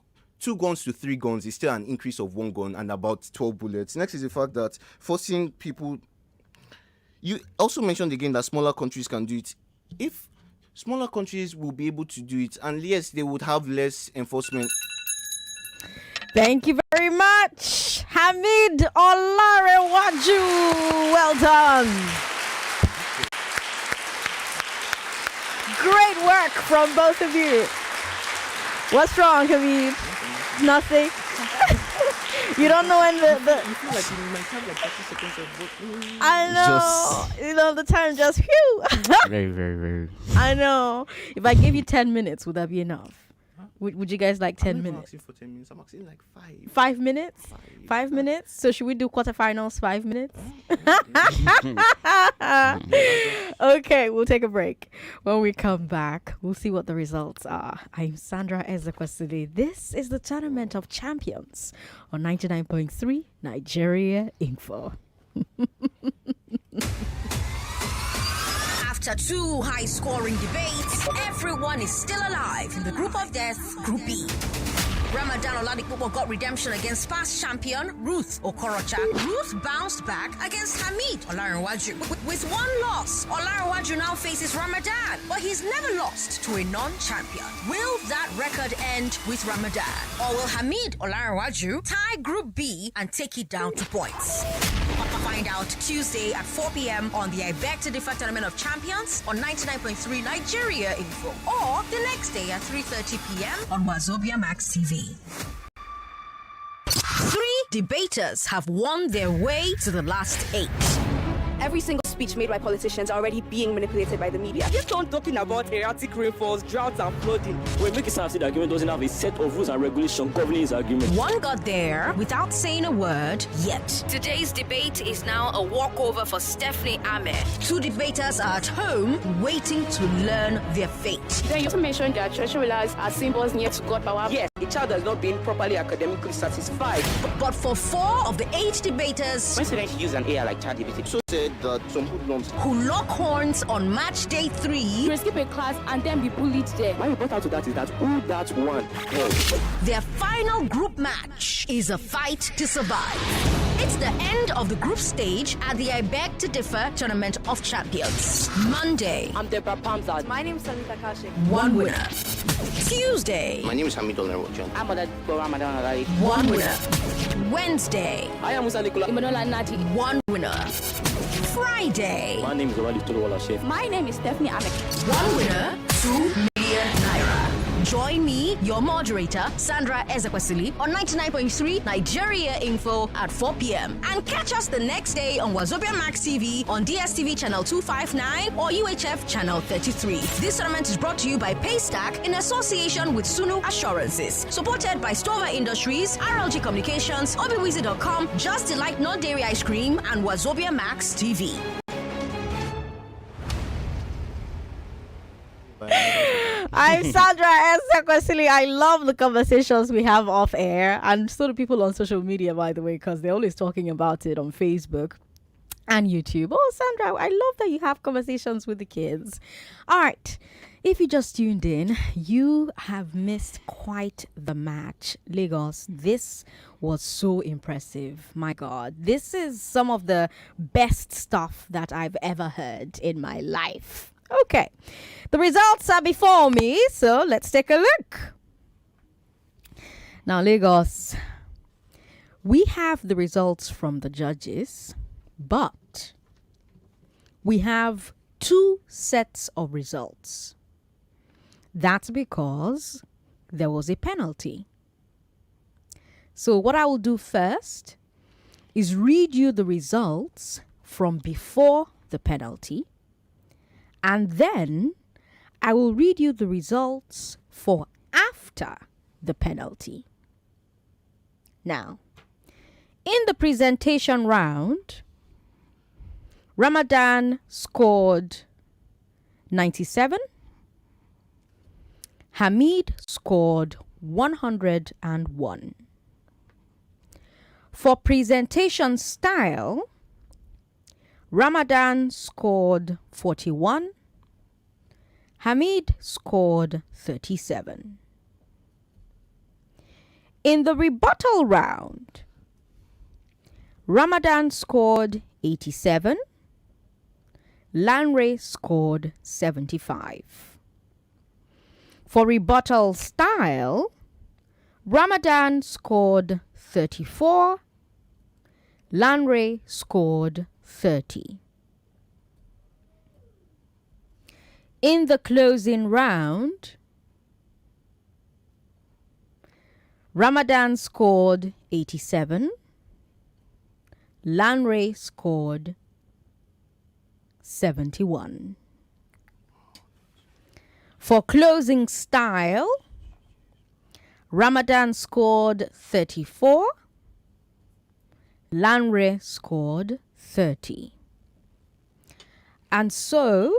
guns to 3 guns is still an increase of 1 gun and about 12 bullets. Next is the fact that forcing people... You also mentioned again that smaller countries can do it. If smaller countries will be able to do it, and yes, they would have less enforcement. Thank you very much, Hameed Olanrewaju. Well done. Great work from both of you. What's wrong, Hameed? Nothing. You don't know when the You feel like you might have like 30 seconds of voting. I know. You know, the time just phew. Very, very, very. I know. If I gave you 10 minutes, would that be enough? Would you guys like 10 I'm not minutes? asking for 10 minutes. I'm asking like 5. 5 minutes? 5 minutes? So should we do quarterfinals 5 minutes? Okay, we'll take a break. When we come back, we'll see what the results are. I'm Sandra Ezekwesili. This is the Tournament of Champions on 99.3 Nigeria Info. After 2 high-scoring debates, everyone is still alive in the group of death, Group B. Ramadan Oladipupo got redemption against past champion Ruth Okorocha. Ruth bounced back against Hameed Olanrewaju. With one loss, Olanrewaju now faces Ramadan, but he's never lost to a non-champion. Will that record end with Ramadan? Or will Hameed Olanrewaju tie Group B and take it down to points? Find out Tuesday at 4 p.m. on the I Beg to Differ Tournament of Champions on 99.3 Nigeria Info, or the next day at 3:30 p.m. on Wazobia Max TV. 3 debaters have won their way to the last 8. Every single speech made by politicians are already being manipulated by the media. Keep on talking about erratic rainfalls, droughts, and flooding. When make it sound the argument doesn't have a set of rules and regulations governing his argument. One got there without saying a word yet. Today's debate is now a walkover for Stephanie Ame. 2 debaters are at home waiting to learn their fate. Then you also mentioned that church rulers are symbols near to God power. Yes, a child has not been properly academically satisfied. But for 4 of the 8 debaters When students use an AI like ChatGPT, So said that some hoodlums who lock horns on match day 3, You skip a class and then be bullied there. My report out to that is that who that one helps. their final group match is a fight to survive. It's the end of the group stage at the I Beg to Differ Tournament of Champions. Monday, I'm Deborah Pamzad. My name is Sally Takashi. 1 winner. Tuesday, My name is Hameed Olanrewaju. I'm Oladipupo Ramadan Oladipupo. 1 winner. Wednesday, I am Musa Nicola. Nati. 1 winner. Friday, My name is Oladipupo Chef. My name is Stephanie Ame. 1 winner, 2 million naira. Join me, your moderator, Sandra Ezekwesili, on 99.3 Nigeria Info at 4 p.m. And catch us the next day on Wazobia Max TV on DSTV channel 259 or UHF channel 33. This tournament is brought to you by Paystack in association with Sunu Assurances. Supported by Stover Industries, RLG Communications, Obiwizi.com, Just Delight Non-Dairy Ice Cream, and Wazobia Max TV. I'm Sandra Ezekwesili. I love the conversations we have off air, and so do people on social media, by the way, because they're always talking about it on Facebook and YouTube. Oh, Sandra, I love that you have conversations with the kids. All right. If you just tuned in, you have missed quite the match. Lagos, this was so impressive. My God, this is some of the best stuff that I've ever heard in my life. Okay, the results are before me, so let's take a look. Now, Lagos, we have the results from the judges, but we have 2 sets of results. That's because there was a penalty. So what I will do first is read you the results from before the penalty, and then I will read you the results for after the penalty. Now, in the presentation round, Ramadan scored 97. Hameed scored 101. For presentation style, Ramadan scored 41. Hameed scored 37. In the rebuttal round, Ramadan scored 87. Lanre scored 75. For rebuttal style, Ramadan scored 34. Lanre scored 30. In the closing round, Ramadan scored 87. Lanre scored 71. For closing style, Ramadan scored 34. Lanre scored 30. And so,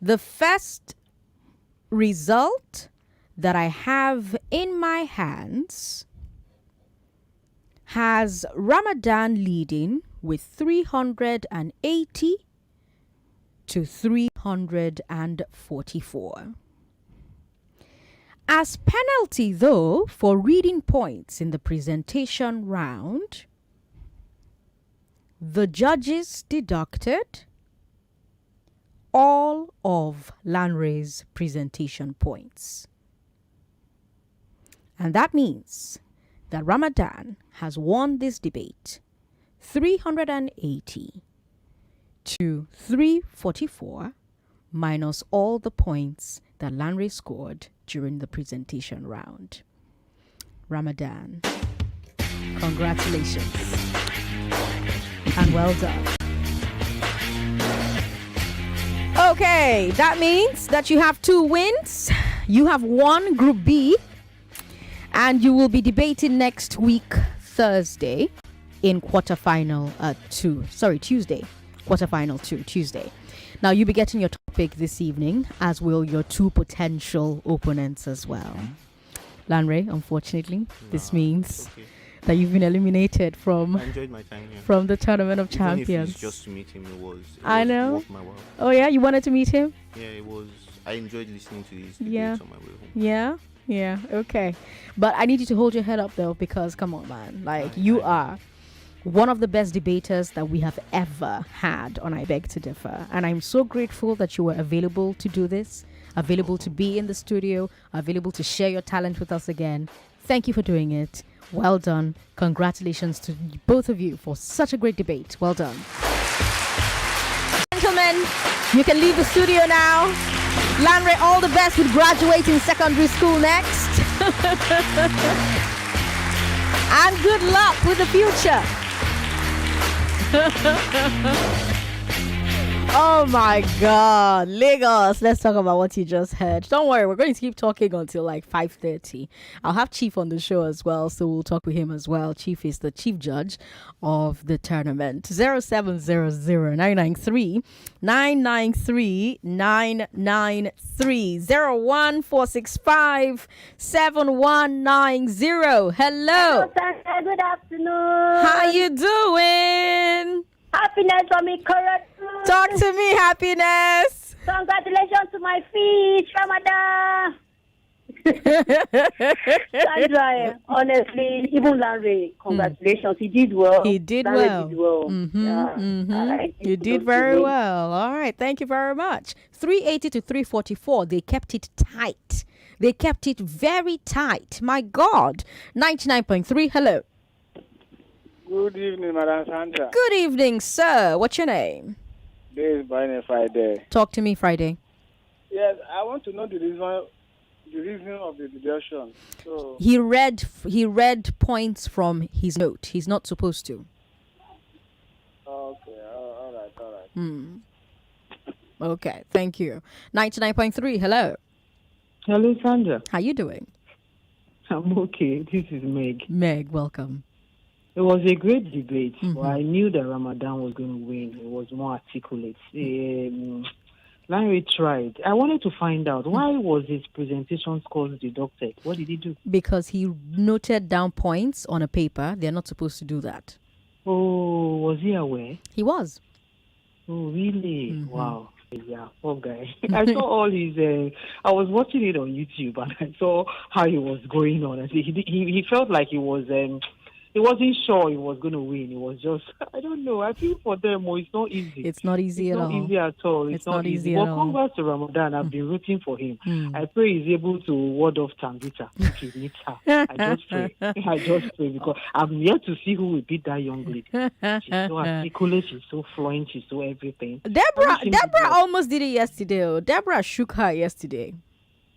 the first result that I have in my hands has Ramadan leading with 380 to 344. As penalty, though, for reading points in the presentation round, the judges deducted all of Lanre's presentation points. And that means that Ramadan has won this debate 380 to 344 minus all the points that Lanre scored during the presentation round. Ramadan, congratulations and well done. Okay, that means that you have 2 wins. You have won Group B, and you will be debating next week, Thursday, in quarterfinal Tuesday. Quarterfinal 2, Tuesday. Now, you'll be getting your topic this evening, as will your 2 potential opponents as well. Lanre, unfortunately, this means that you've been eliminated from I enjoyed my time here. from the Tournament of Even Champions. if it's just to meet him, it was I know. worth my while. Oh, yeah? You wanted to meet him? Yeah, it was. I enjoyed listening to these Yeah. debates on my way home. Yeah, okay. But I need you to hold your head up, though, because, come on, man. Like, you are one of the best debaters that we have ever had on I Beg to Differ. And I'm so grateful that you were available to do this, available to be in the studio, available to share your talent with us again. Thank you for doing it. Well done. Congratulations to both of you for such a great debate. Well done. Gentlemen, you can leave the studio now. Lanre, all the best with graduating secondary school next. And good luck with the future. Oh my God, Lagos. Let's talk about what you just heard. Don't worry, we're going to keep talking until like 5:30. I'll have Chief on the show as well, so we'll talk with him as well. Chief is the chief judge of the tournament. 0700-993 993 993 01465 7190. Hello. Good afternoon. How you doing? Happiness for me, correct. Talk to me, Happiness. Congratulations to my fish, Ramadan. Sandra, honestly, even Lanre, congratulations. He did well. He did Lanre well. Did well. You did very well. All right. Thank you very much. 380 to 344. They kept it tight. They kept it very tight. My God. 99.3. Hello. Good evening, Madam Sandra. Good evening, sir. What's your name? This is Brian Friday. Talk to me, Friday. Yes, I want to know the reason of the deduction. So He read points from his note. He's not supposed to. okay, all right. Okay, thank you. 99.3. Hello. Hello, Sandra. How you doing? I'm okay. This is Meg. Meg, welcome. It was a great debate. But I knew that Ramadan was going to win. It was more articulate. Lanre tried. I wanted to find out, why was his presentation scores deducted? What did he do? Because he noted down points on a paper. They're not supposed to do that. Oh, was he aware? He was. Oh, really? Wow. Yeah, poor guy. I saw all his. I was watching it on YouTube, and I saw how he was going on. And he felt like he was he wasn't sure he was going to win. It was just, I don't know. I feel for them, it's not easy. It's not easy It's at not all. easy at all. It's not easy. But at all. congrats to Ramadan. I've been rooting for him. I pray he's able to ward off Tanvita if he meets her. I just pray. I just pray because I'm yet to see who will beat that young lady. She's so articulate. She's so fluent. She's so everything. Deborah almost did it yesterday. Deborah shook her yesterday.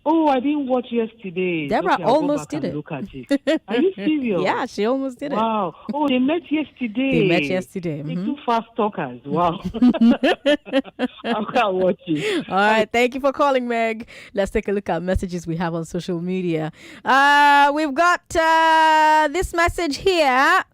Oh, I didn't watch yesterday. Deborah Okay, I'll go almost back did and it. Look at it. Are you serious? Yeah, she almost did it. Wow. Oh, they met yesterday. They met yesterday. The two fast talkers. Wow. I can't watch it. All right. Thank you for calling, Meg. Let's take a look at messages we have on social media. We've got this message here.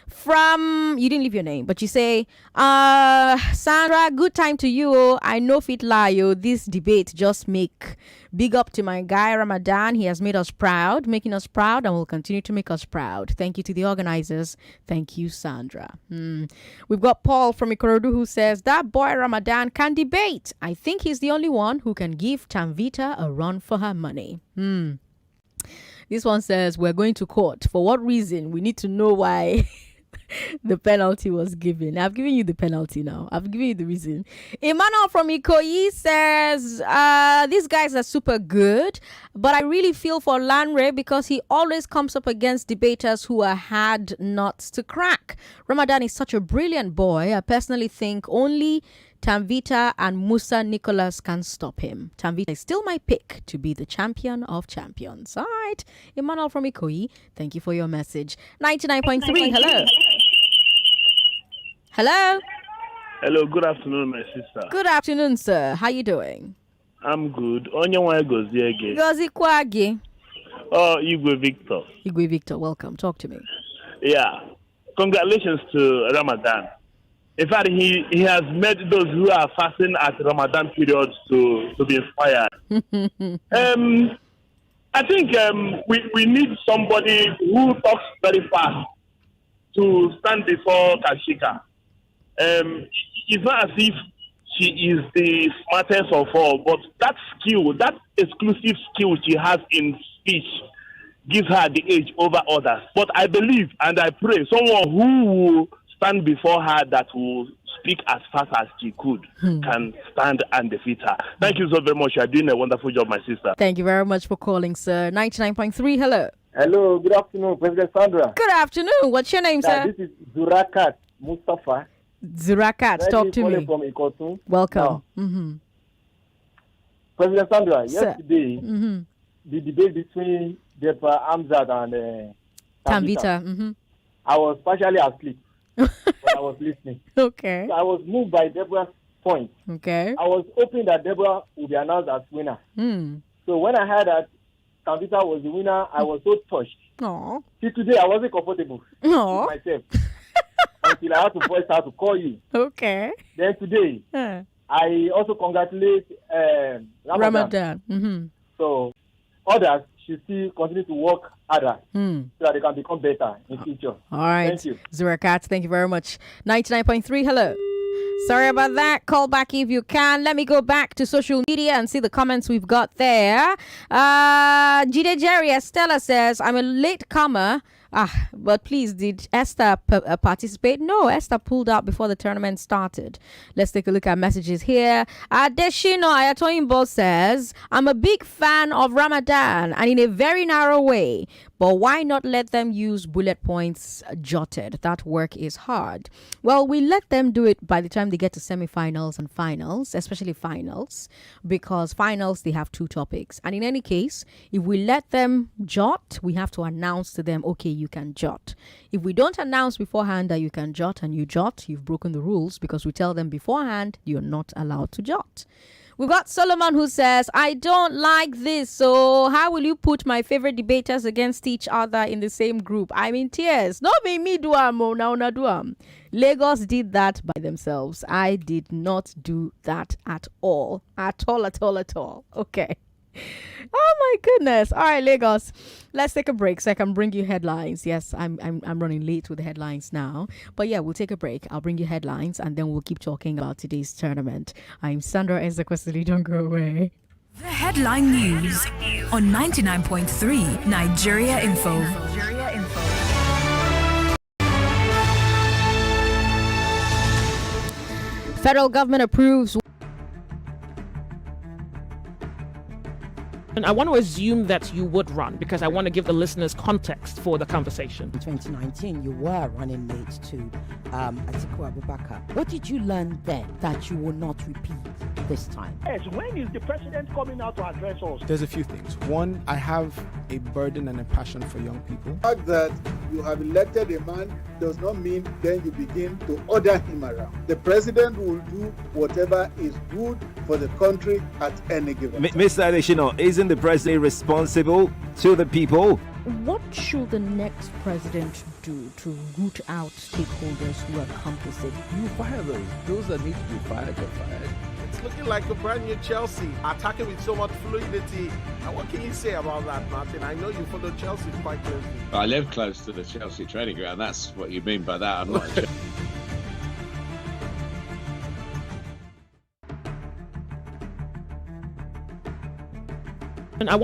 From, you didn't leave your name, but you say, Sandra, good time to you. I know fit lie. This debate just make big up to my guy Ramadan. He has made us proud, making us proud, and will continue to make us proud. Thank you to the organizers. Thank you, Sandra. We've got Paul from Ikorodu who says, that boy Ramadan can debate. I think he's the only one who can give Tanvita a run for her money. This one says, we're going to court. For what reason? We need to know why. The penalty was given. I've given you the penalty now. I've given you the reason. Emmanuel from Ikoyi says, these guys are super good, but I really feel for Lanre because he always comes up against debaters who are hard nuts to crack. Ramadan is such a brilliant boy. I personally think only Tanvita and Musa Nicholas can stop him. Tanvita is still my pick to be the champion of champions. All right. Emmanuel from Ikoyi, thank you for your message. 99.3, hello. Hello. Hello, good afternoon, my sister. Good afternoon, sir. How you doing? I'm good. Onye gozie again. Gozi Kwagi. Oh, Igwe Victor. Igwe Victor, welcome. Talk to me. Yeah. Congratulations to Ramadan. In fact, he has made those who are fasting at Ramadan periods to be inspired. I think we need somebody who talks very fast to stand before Kashika. It's not as if she is the smartest of all, but that skill, that exclusive skill she has in speech gives her the edge over others. But I believe and I pray someone who will stand before her that will speak as fast as she could can stand and defeat her. Thank you so very much. You are doing a wonderful job, my sister. Thank you very much for calling, sir. 99.3, hello. Hello, good afternoon, President Sandra. Good afternoon. What's your name, sir? This is Zurakat Mustafa. Zurakat, talk to me. From Ikotun. Welcome. President Sandra, Sir. yesterday, the debate between Deborah Amzad and Tanvita. I was partially asleep when I was listening. Okay. So I was moved by Deborah's point. Okay. I was hoping that Deborah would be announced as winner. So when I heard that Tanvita was the winner, I was so touched. Aww. See, today I wasn't comfortable with myself until I had to voice out to call you. Okay. Then today, I also congratulate Ramadan. So others should still continue to work harder so that they can become better in future. All right. Thank you. Zurakat, thank you very much. 99.3, hello. Sorry about that. Call back if you can. Let me go back to social media and see the comments we've got there. Jide Jerry Estella says, I'm a late comer. But please, did Esther participate? No, Esther pulled out before the tournament started. Let's take a look at messages here. Deshino Ayatoyimbo says, I'm a big fan of Ramadan and in a very narrow way. But why not let them use bullet points jotted? That work is hard. Well, we let them do it by the time they get to semifinals and finals, especially finals, because finals, they have two topics. And in any case, if we let them jot, we have to announce to them, okay, you can jot. If we don't announce beforehand that you can jot and you jot, you've broken the rules because we tell them beforehand you're not allowed to jot. We've got Solomon who says, I don't like this. So how will you put my favorite debaters against each other in the same group? I'm in tears. Not me do now do Lagos did that by themselves. I did not do that at all. At all. Okay. Oh my goodness. All right, Lagos. Let's take a break so I can bring you headlines. Yes, I'm running late with the headlines now. But yeah, we'll take a break. I'll bring you headlines and then we'll keep talking about today's tournament. I'm Sandra Ezekwesili. Don't go away. The headline news on 99.3 Nigeria Info. Federal government approves. And I want to assume that you would run because I want to give the listeners context for the conversation. In 2019, you were running mate to Atiku Abubakar. What did you learn then that you will not repeat this time? Yes, when is the president coming out to address us? There's a few things. One, I have a burden and a passion for young people. The fact that you have elected a man does not mean then you begin to order him around. The president will do whatever is good for the country at any given time. Mr. Adeshino, isn't the president responsible to the people? What should the next president do to root out stakeholders who are complicit? You fire those. Those that need to be fired are fired. It's looking like a brand new Chelsea, attacking with so much fluidity. And what can you say about that, Martin? I know you follow Chelsea quite closely. I live close to the Chelsea training ground. That's what you mean by that. I'm not. And I